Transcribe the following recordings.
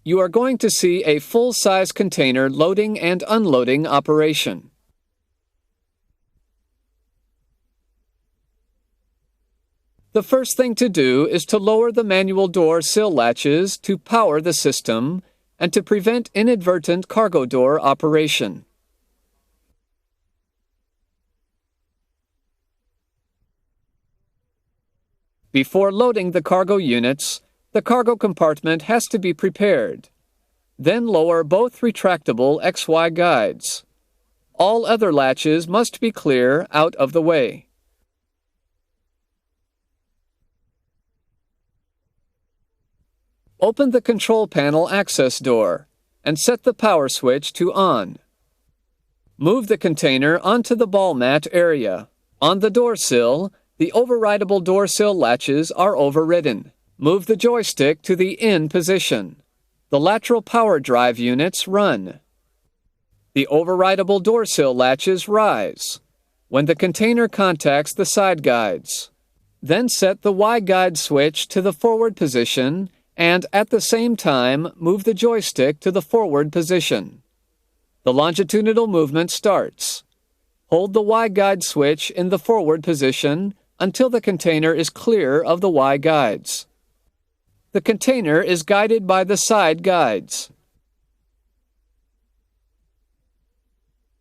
you are going to see a full-size container loading and unloading operation. The first thing to do is to lower the manual door sill latches to power the system and to prevent inadvertent cargo door operation. Before loading the cargo units, the cargo compartment has to be prepared. Then lower both retractable XY guides. All other latches must be clear out of the way. Open the control panel access door and set the power switch to on. Move the container onto the ball mat area. On the door sill, the overridable door sill latches are overridden. Move the joystick to the in position. The lateral power drive units run. The overridable door sill latches rise when the container contacts the side guides. Then set the Y guide switch to the forward position and at the same time move the joystick to the forward position. The longitudinal movement starts. Hold the Y guide switch in the forward position until the container is clear of the Y guides. The container is guided by the side guides.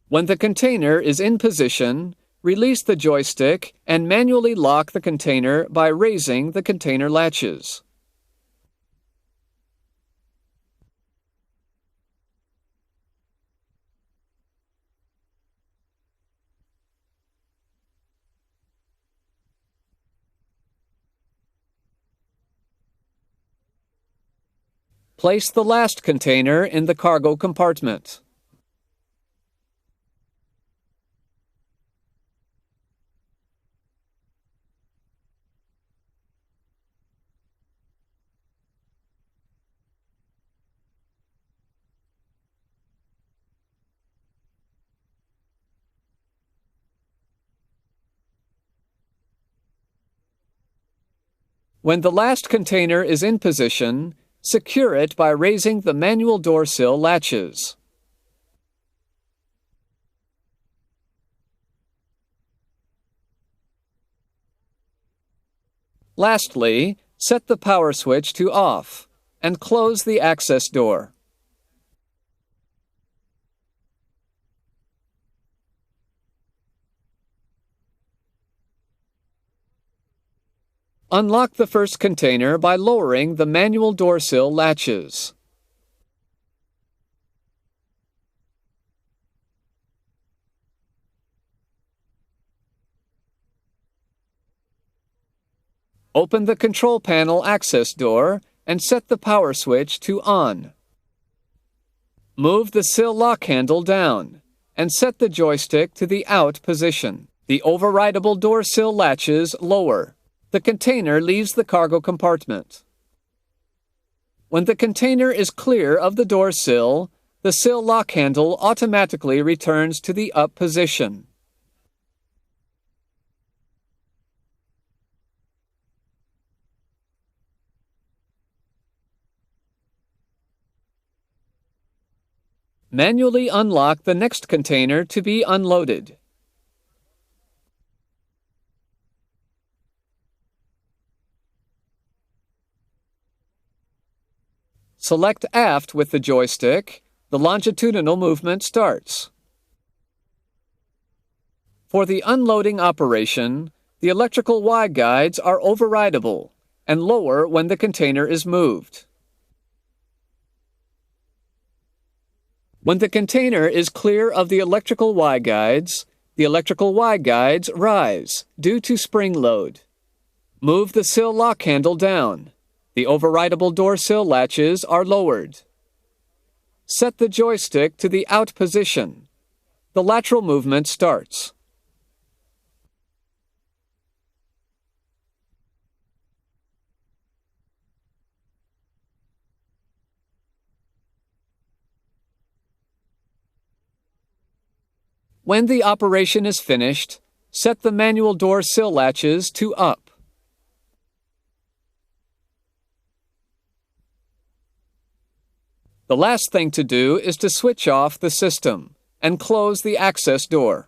When the container is in position, release the joystick and manually lock the container by raising the container latches. Place the last container in the cargo compartment. When the last container is in position, secure it by raising the manual door sill latches. Lastly, set the power switch to off and close the access door. Unlock the first container by lowering the manual door sill latches. Open the control panel access door and set the power switch to on. Move the sill lock handle down and set the joystick to the out position. The overridable door sill latches lower. The container leaves the cargo compartment. When the container is clear of the door sill, the sill lock handle automatically returns to the up position. Manually unlock the next container to be unloaded. Select aft with the joystick. The longitudinal movement starts. For the unloading operation, the electrical Y guides are overridable and lower when the container is moved. When the container is clear of the electrical Y guides, the electrical Y guides rise due to spring load. Move the sill lock handle down. The overridable door sill latches are lowered. Set the joystick to the out position. The lateral movement starts. When the operation is finished, set the manual door sill latches to up. The last thing to do is to switch off the system and close the access door.